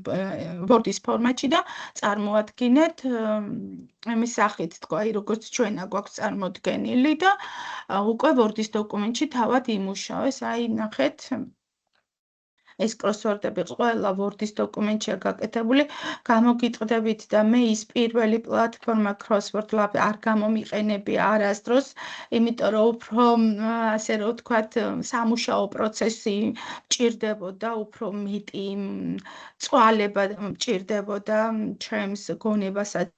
Word-ის ფორმატში და წარმოადგინეთ იმის სახით, თქვა, აი როგორც ჩვენა გვაქვს წარმოდგენილი და უკვე Word-ის დოკუმენტში თავად იმუშავეს, აი ნახეთ ეს კროსვორდები ყველა Word-ის დოკუმენტშია გაკეთებული. გამოგიტყდებით და მე ის პირველი პლატფორმა Crossword Lab არ გამომიყენები არასდროს, იმიტომ რომ უფრო ასე რომ ვთქვათ, სამუშაო პროცესი მჭირდებოდა, უფრო მეტი წვალება მჭირდებოდა ჩემს გონებასაც,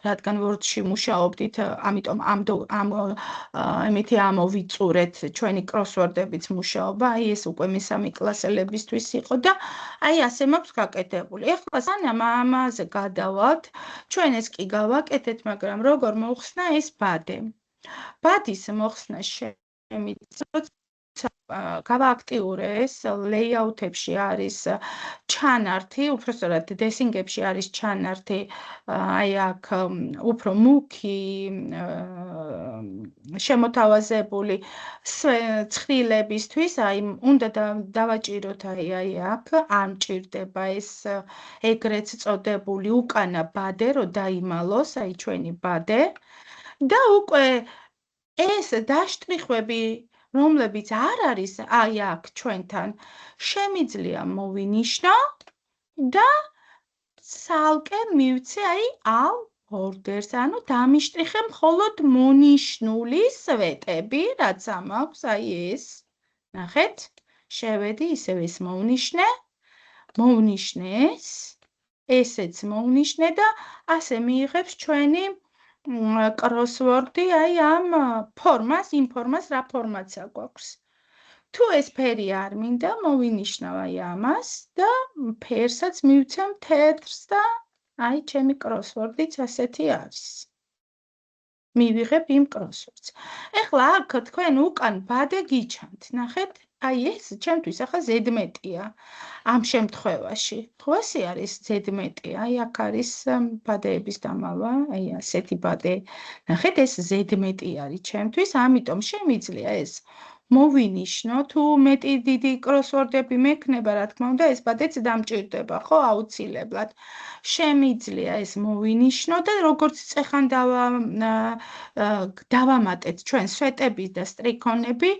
რადგან Word-ში მუშაობდით, ამიტომ იმითი ამოვიწურეთ ჩვენი კროსვორდებიც მუშაობა, აი ეს უკვე მესამე კლასელებისთვის იყო და აი ასე მაქვს გაკეთებული. ეხლა სანამ ამაზე გადავალთ, ჩვენ ეს კი გავაკეთეთ, მაგრამ როგორ მოხსნა ეს ბადე? ბადის მოხსნა შემიძლია გავააქტიურე ეს ლეიაუთებში არის ჩანართი, უпростоრად დესინგებში არის ჩანართი, აი აქ უფრო მუქი შემოთავაზებული ცხრილებისთვის, აი უნდა დავაჭიროთ აი აქ, არ მჭირდება ეს ეგრეთ წოდებული უკანა ბადე, რომ დაიმალოს, აი ჩვენი ბადე და უკვე ეს დაშტრიხვები რომლებიც არ არის აი აქ ჩვენთან, შემიძლია მოვინიშნო და ცალკე მივცე აი ამ ბორდერს, ანუ დამიშტრიხე მხოლოდ მონიშნული სვეტები, რაც ამაქვს, აი ეს. ნახეთ, შევედი, ისევ ეს მოვნიშნე ეს, ესეც მოვნიშნე და ასე მიიღებს ჩვენი კროსვორდი აი ამ ფორმას, იმ ფორმას, რა ფორმაც აქვს. თუ ეს ფერი არ მინდა, მოვინიშნავ აი ამას და ფერსაც მივცემ თეთრს და აი ჩემი კროსვორდიც ასეთი არის. მივიღებ იმ კროსვორდს. ეხლა აქ თქვენ უკან ბადე გიჩანთ, ნახეთ, აი ეს ჩემთვის ახლა ზედმეტია ამ შემთხვევაში. ხო ასე არის ზედმეტი, აი აქ არის ბადეების დამალვა, აი ასეთი ბადე. ნახეთ, ეს ზედმეტი არის ჩემთვის, ამიტომ შემიძლია ეს მოვინიშნო, თუ მეტი დიდი კროსვორდები მექნება, რა თქმა უნდა, ეს ბადეც დამჭირდება, ხო, აუცილებლად. შემიძლია ეს მოვინიშნო და როგორც წეხან დავამატეთ ჩვენ სვეტები და სტრიქონები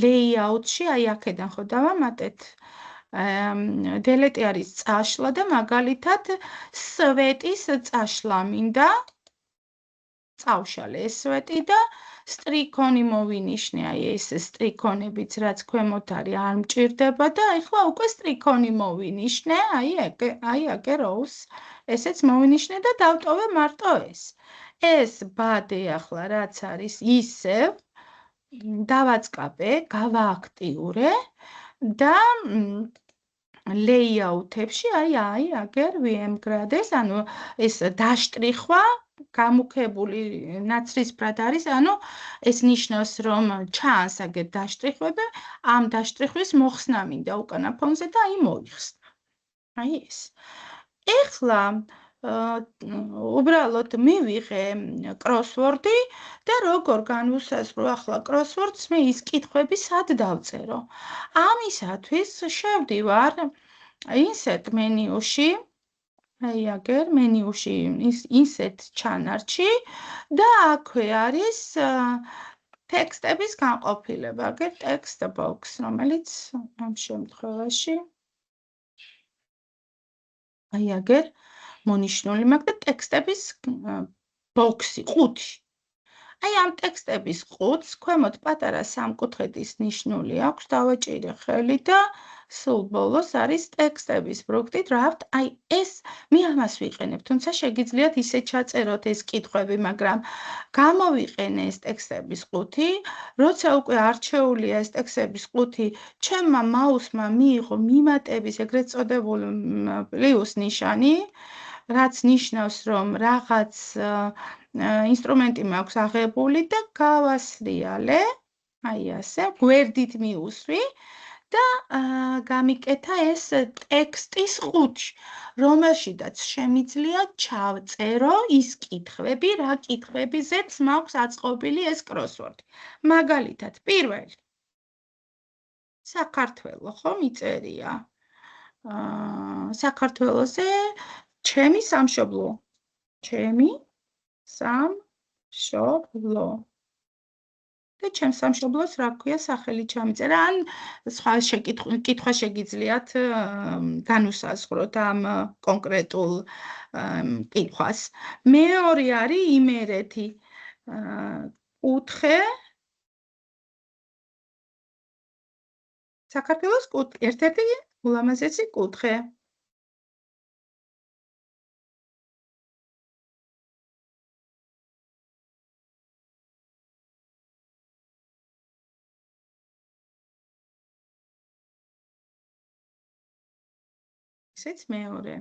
ლეიაუთში, აი აქედან ხო დავამატეთ. დელეტი არის წაშლა და მაგალითად სვეტის წაშლა მინდა. წავშალე ეს სვეტი და სტრიქონი მოვინიშნე, აი ეს სტრიქონებიც რაც ქვემოთ არის არ მჭირდება და ეხლა უკვე სტრიქონი მოვინიშნე, აი აგე როუს, ესეც მოვინიშნე და დავტოვე მარტო ეს. ეს ბადე ახლა რაც არის ისევ დავაწყაბე, გავააქტიურე და ლეიაუთებში აი აგერ ვიემგრადეს, ანუ ეს დაშტრიხვა გამუქებული ნაცრისფრად არის, ანუ ეს ნიშნავს, რომ ჩანს აგერ დაშტრიხვები, ამ დაშტრიხვის მოხსნა მინდა უკანა ფონზე და აი მოიხსნა. აი ეს. ეხლა უბრალოდ მივიღე კროსვორდი და როგორ განვუსაზღვრო ახლა კროსვორდს, მე ის კითხვები სად დავწერო. ამისათვის შევდივარ insert მენიუში, აი აგერ მენიუში insert ჩანართში და აქვე არის ტექსტების განყოფილება, აგერ text box, რომელიც ამ შემთხვევაში აი აგერ მონიშნული მაქვს და ტექსტების ბოქსი, ყუთი. აი ამ ტექსტების ყუთს ქვემოთ პატარა სამკუთხედის ნიშნული აქვს, დავაჭირე ხელი და სულ ბოლოს არის ტექსტების ბრუქტი draft, აი ეს მე ამას ვიყენებ, თუმცა შეგიძლიათ ისე ჩაწეროთ ეს კითხვები, მაგრამ გამოვიყენე ეს ტექსტების ყუთი, როცა უკვე არჩეულია ეს ტექსტების ყუთი, ჩემმა მაუსმა მიიღო მიმატების ეგრეთ წოდებული პლუს ნიშანი, რაც ნიშნავს, რომ რაღაც ინსტრუმენტი მაქვს აღებული და გავასრიალე, აი ასე, გვერდით მიუსვი და გამიკეთა ეს ტექსტის ყუთი, რომელშიდაც შემიძლია ჩავწერო ის კითხვები, რა კითხვებიზეც მაქვს აწყობილი ეს კროსვორდი. მაგალითად, პირველი საქართველო, ხო, მიწერია. საქართველოზე ჩემი სამშობლო. ჩემი სამშობლო. და ჩემს სამშობლოს რა ქვია სახელი ჩამიწერა ან სხვა კითხვა შეგიძლიათ განუსაზღვროთ ამ კონკრეტულ კითხვას. მეორე არის იმერეთი კუთხე საქართველოს ერთ-ერთი ულამაზესი კუთხე. ესეც მეორე.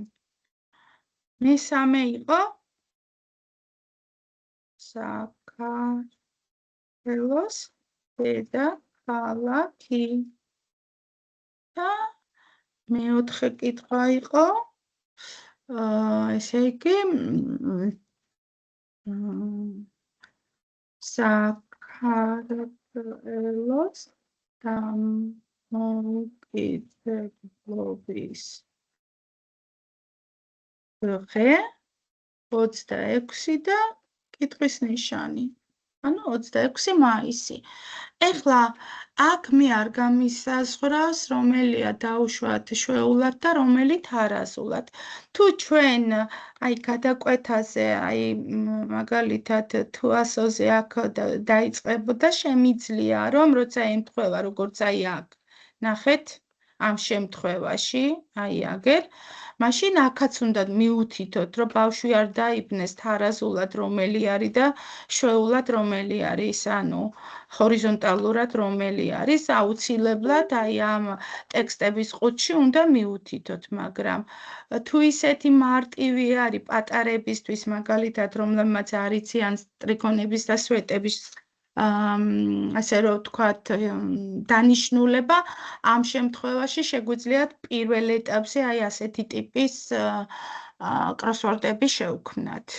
მესამე იყო საქართველოს დედაქალაქი. და მეოთხე კითხვა იყო ესე იგი საქართველოს დამოუკიდებლობის დღე 26 და კითხვის ნიშანი. ანუ 26 მაისი. ეხლა აქ მე არ გამისაზღვრავს რომელია დაუშვათ შვეულად და რომელით არასრულად. თუ ჩვენ აი გადაკვეთაზე, აი მაგალითად თუ ასოზე აქ დაიწყებოდა, შემიძლია რომ როცა ემთხვევა როგორც აი აქ. ნახეთ ამ შემთხვევაში, აი აგერ მაშინ აქაც უნდა მიუთითოთ, რომ ბავშვი არ დაიბნეს თარაზულად რომელი არის და შვეულად რომელი არის, ანუ ჰორიზონტალურად რომელი არის, აუცილებლად აი ამ ტექსტების ყუთში უნდა მიუთითოთ, მაგრამ თუ ისეთი მარტივი არის პატარებისთვის, მაგალითად, რომლებმაც არ იციან ტრიქონების და სვეტების ასე რომ ვთქვათ, დანიშნულება, ამ შემთხვევაში შეგვიძლიათ პირველ ეტაპზე აი ასეთი ტიპის კროსვორდები შევქმნათ.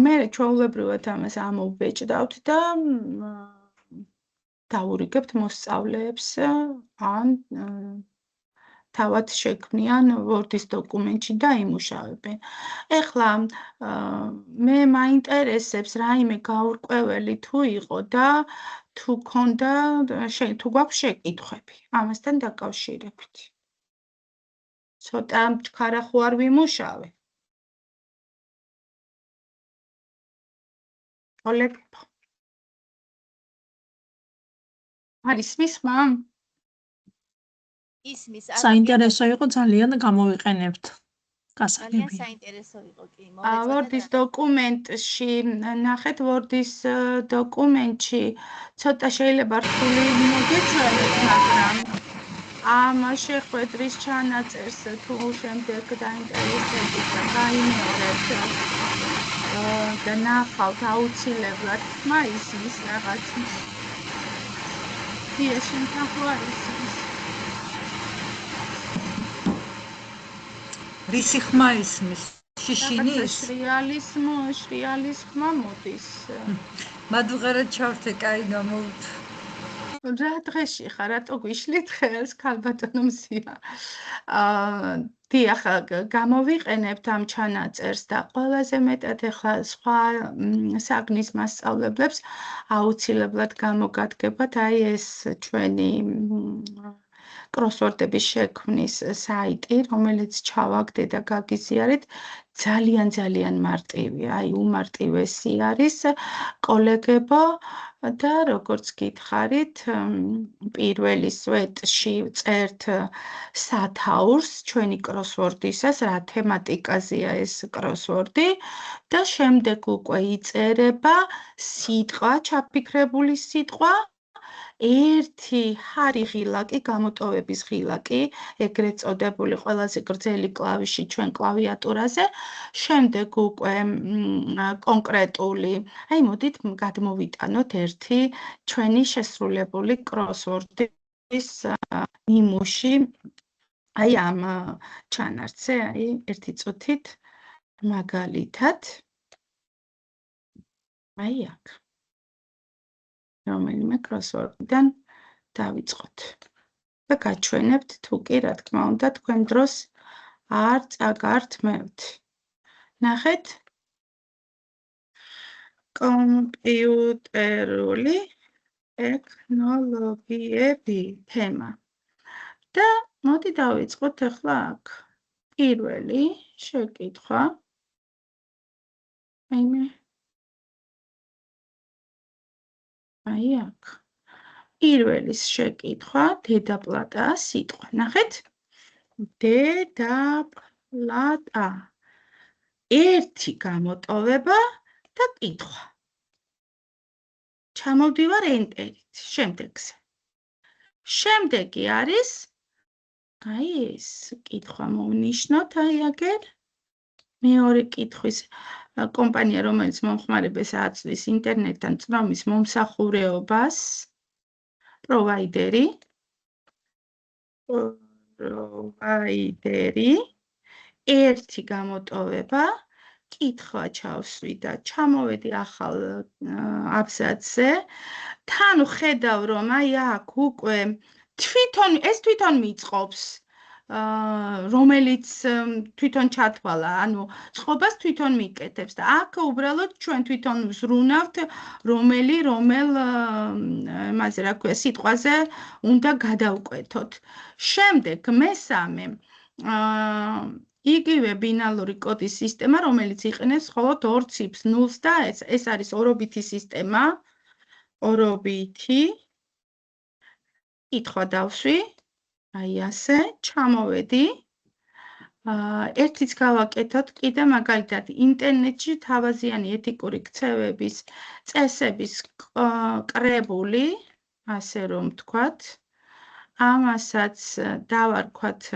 მე ჩვეულებრივად ამას ამოვბეჭდავთ და დავურიგებთ მოსწავლეებს ან თავად შექმნიან Word-ის დოკუმენტში და იმუშავებენ. ეხლა მე მაინტერესებს რაიმე გაურკვეველი თუ იყო და თუ ქონდა თუ გვაქვს შეკითხვები ამასთან დაკავშირებით. ცოტა ჩქარა ხო არ ვიმუშავე. კოლეგებო. არის მისმა? ისმის საინტერესო იყო ძალიან გამოვიყენებთ. ძალიან გასაგები. საინტერესო იყო კი Word-ის დოკუმენტში, ნახეთ Word-ის დოკუმენტში, ცოტა შეიძლება რთული მოგეჩვენოთ, მაგრამ ამ შეხვედრის ჩანაწერს თუ შემდეგ დაინტერესებით და გაიმეორებთ და ნახავთ აუცილებლად ხმა ისმის რაღაც. შენ თახო არის ის. რისი ხმა ისმის? შიშინის? შრიალის ხმა მოდის. მადუღერად ჩავრთე, კაი გამოვთ. რა დღეში ხარ, რატო გვიშლით ხელს, ქალბატონო მზია? დიახ, გამოვიყენებთ ამ ჩანაწერს და ყველაზე მეტად ეხლა სხვა საგნის მასწავლებლებს აუცილებლად გამოგადგებათ აი ეს ჩვენი კროსვორდების შექმნის საიტი, რომელიც ჩავაგდე და გაგიზიარეთ, ძალიან მარტივია, აი უმარტივესი არის კოლეგებო და როგორც გითხარით, პირველი სვეტში წერთ სათაურს ჩვენი კროსვორდისას, რა თემატიკაზეა ეს კროსვორდი და შემდეგ უკვე იწერება სიტყვა, ჩაფიქრებული სიტყვა, ერთი ჰარი ღილაკი, გამოტოვების ღილაკი, ეგრეთ წოდებული ყველაზე გრძელი კლავიში ჩვენ კლავიატურაზე, შემდეგ უკვე კონკრეტული, აი მოდით გადმოვიტანოთ ერთი ჩვენი შესრულებული კროსვორდის ნიმუში, აი ამ ჩანართზე, აი ერთი წუთით მაგალითად, აი აქ. რომელიმე კროსვორდიდან დავიწყოთ და გაჩვენებთ თუ კი რა თქმა უნდა თქვენ დროს არ წაგართმევთ. ნახეთ კომპიუტერული ტექნოლოგიები თემა. და მოდი დავიწყოთ ახლა აქ. პირველი შეკითხვა. აი აქ. პირველის შეკითხვა დედაპლატაა სიტყვა. ნახეთ? დედაპლატა. ერთი გამოტოვება და კითხვა. ჩამოვდივარ ენტერით, შემდეგზე. შემდეგი არის აი ეს კითხვა მოვნიშნოთ აი აგერ. მეორე კითხვის კომპანია, რომელიც მომხმარებელს აწვდის ინტერნეტთან წვდომის მომსახურეობას, პროვაიდერი, ერთი გამოტოვება, კითხვა ჩავსვი და ჩამოვედი ახალ აბზაცზე. თან ხედავ, რომ აი აქ უკვე თვითონ მიწყობს, რომელიც თვითონ ჩათვალა, ანუ წყობას თვითონ მიკეთებს და აქ უბრალოდ ჩვენ თვითონ ვზრუნავთ, რომელ იმაზე, რა ქვია, სიტყვაზე უნდა გადავკვეთოთ. შემდეგ მესამე იგივე ბინარული კოდის სისტემა, რომელიც იყენებს მხოლოდ 2 ციფრს, 0-ს და ეს არის ორობითი სისტემა. ორობითი. კითხვა დავსვი. აი ასე, ჩამოვედი. ერთიც გავაკეთოთ კიდე მაგალითად ინტერნეტში თავაზიანი ეთიკური ქცევების წესების კრებული, ასე რომ ვთქვათ. ამასაც დავარქვათ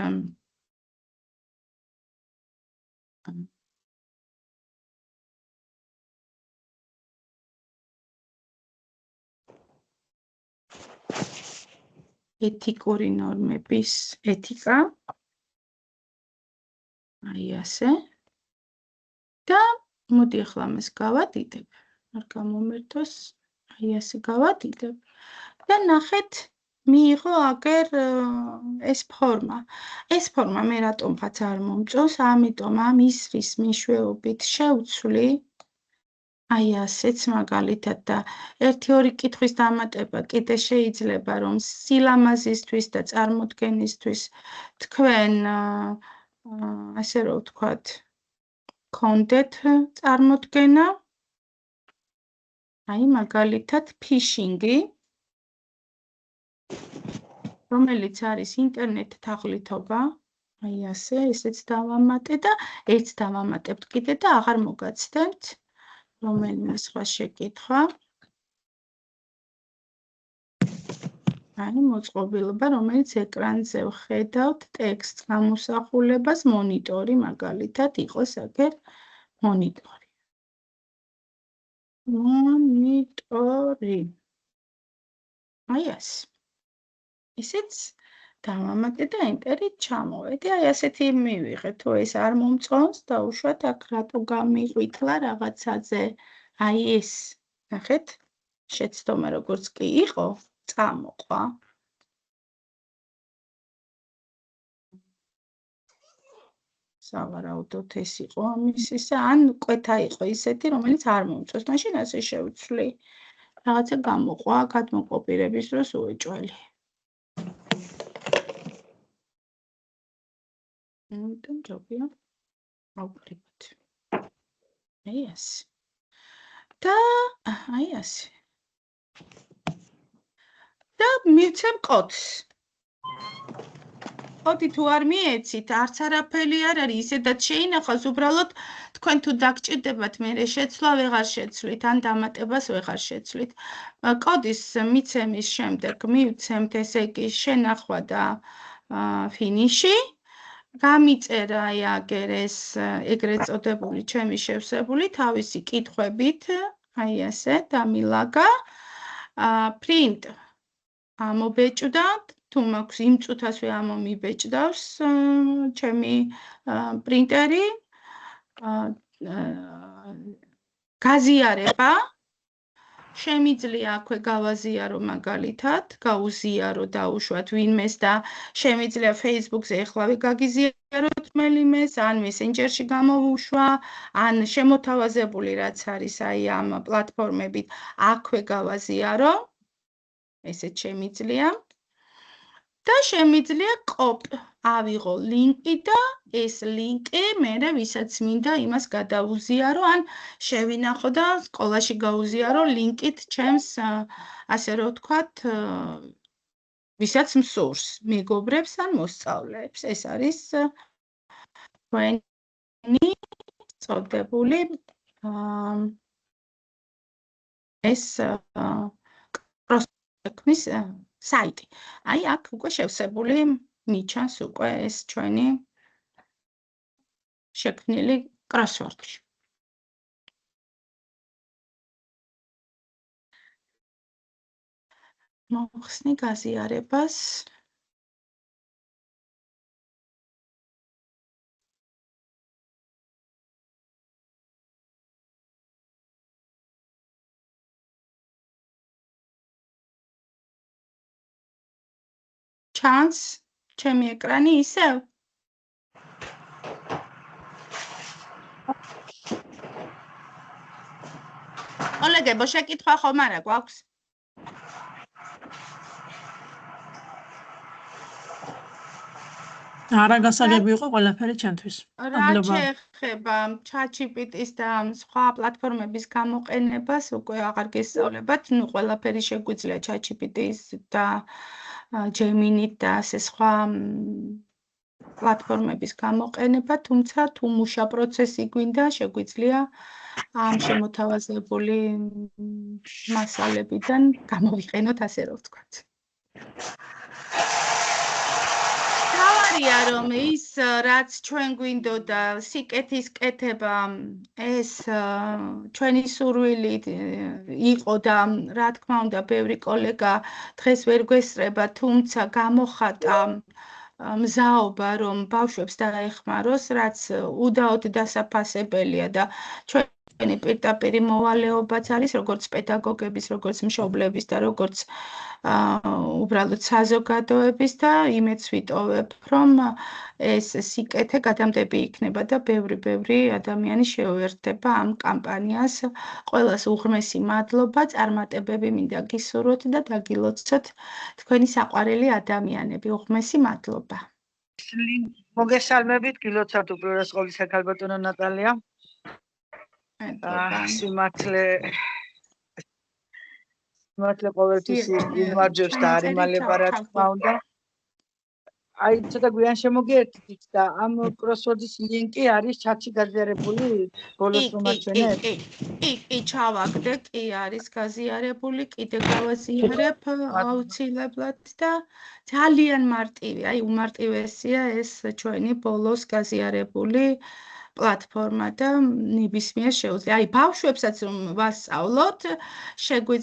ეთიკური ნორმების ეთიკა. აი ასე. და მოდი ახლა ამას გავადიდებ. არ გამომერთოს. აი ასე გავადიდებ. და ნახეთ, მიიღო აგერ ეს ფორმა. ეს ფორმა მე რატომღაც არ მომწონს, ამიტომ ამ ისრის მეშვეობით შევცვლი. აი ასეც მაგალითად და 1-2 კითხვის დამატება კიდე შეიძლება, რომ სილამაზისთვის და წარმოდგენისთვის თქვენ ასე რომ ვთქვათ, გქონდეთ წარმოდგენა. აი მაგალითად ფიშინგი, რომელიც არის ინტერნეტ თაღლითობა. აი ასე, ესეც დავამატე და ერთს დავამატებთ კიდე და აღარ მოგაცდენთ. რომელიმე სხვა შეკითხვა. აი მოწყობილობა, რომელიც ეკრანზე ვხედავთ, ტექსტს გამოსახულებას, მონიტორი, მაგალითად, იყოს აგერ მონიტორი. მონიტორი. აი ასე. ისიც დავამატე და ენტერით ჩამოვედი. აი ასეთი მივიღე, თუ ეს არ მომწონს, დაუშვათ აქ რატო გამიყვითლა რაღაცაზე. აი ეს, ნახეთ, შეცდომა როგორც კი იყო, წამოყვა. სავარაუდოდ ეს იყო ამის ისა, ან კვეთა იყო ისეთი, რომელიც არ მომწონს. მაშინ ასე შევცვლი. რაღაცა გამოყვა, გადმოკოპირების დროს უეჭველი. ამიტომ ჯობია ავკრიბოთ. აი ასე. და აი ასე. და მივცემ კოდს. კოდი თუ არ მიეცით, არც არაფერი არ არის, ისედაც შეინახავს, უბრალოდ თქვენ თუ დაგჭირდებათ მერე შეცვლა ვეღარ შეცვლით, ან დამატებას ვეღარ შეცვლით. კოდის მიცემის შემდეგ მივცემთ, ესე იგი, შენახვა და ფინიში. გამიწერა აი აგერ ეს ეგრეთ წოდებული ჩემი შევსებული თავისი კითხვებით, აი ასე დამილაგა. პრინტ ამობეჭდა, თუ მაქვს იმ წუთასვე ამომიბეჭდავს ჩემი პრინტერი. გაზიარება. შემიძლია აქვე გავაზიარო მაგალითად, გაუზიარო დაუშვათ ვინმეს და შემიძლია Facebook-ზე ეხლავე გაგიზიაროთ რომელიმეს, ან Messenger-ში გამოვუშვა, ან შემოთავაზებული რაც არის აი ამ პლატფორმებით აქვე გავაზიარო. ესეც შემიძლია. და შემიძლია ავიღო ლინკი და ეს ლინკი მერე ვისაც მინდა იმას გადაუზიარო, ან შევინახო და სკოლაში გაუზიარო ლინკით ჩემს ასე რომ ვთქვათ, ვისაც მსურს, მეგობრებს ან მოსწავლეებს. ეს არის ჩვენი წოდებული ეს პროსპექტის საიტი. აი აქ უკვე შევსებული მიჩანს უკვე ეს ჩვენი შექმნილი კროსვორდი. მოხსნი გაზიარებას. ჩანს ჩემი ეკრანი ისევ? კოლეგებო, შეკითხვა ხომ არა გვაქვს? არა გასაგები იყო ყველაფერი ჩემთვის. რა შეეხება ChatGPT-ის და სხვა პლატფორმების გამოყენებას, უკვე აღარ გესწავლებათ, ნუ ყველაფერი შეგვიძლია ChatGPT-ის და Gemini და ასე სხვა პლატფორმების გამოყენება, თუმცა თუ მუშა პროცესი გვინდა, შეგვიძლია ამ შემოთავაზებული მასალებიდან გამოვიყენოთ, ასე რომ ვთქვათ. თავარია რომ ის რაც ჩვენ გვინდოდა სიკეთის კეთება ეს ჩვენი სურვილი იყო და რა თქმა უნდა ბევრი კოლეგა დღეს ვერ გვესწრება, თუმცა გამოხატა მზაობა რომ ბავშვებს დაეხმაროს, რაც უდაოდ დასაფასებელია და ჩვენი პირდაპირი მოვალეობაც არის, როგორც პედაგოგების, როგორც მშობლების და როგორც უბრალოდ საზოგადოების და იმედს ვიტოვებ, რომ ეს სიკეთე გადამდები იქნება და ბევრი ადამიანი შეუერთდება ამ კამპანიას. ყველას უღრმესი მადლობა, წარმატებები მინდა გისურვოთ და დაგილოცოთ თქვენი საყვარელი ადამიანები. უღრმესი მადლობა. მოგესალმებით, გილოცავთ უპირველეს ყოვლისა ქალბატონო ნატალია. სიმართლე ყოველთვის იმარჯვებს და არ იმალება, რა თქმა უნდა. აი, ცოტა გვიან შემოგიერთდით და ამ კროსვორდის ლინკი არის ჩატში გაზიარებული, ბოლოს რომ აჩვენეთ? კი, ჩავაგდე, კი არის გაზიარებული, კიდე გავაზიარებ აუცილებლად და ძალიან მარტივი, აი უმარტივესია ეს ჩვენი ბოლოს გაზიარებული პლატფორმა და ნებისმიერ შეუძლია. აი ბავშვებსაც რომ ვასწავლოთ, შეგვიძლია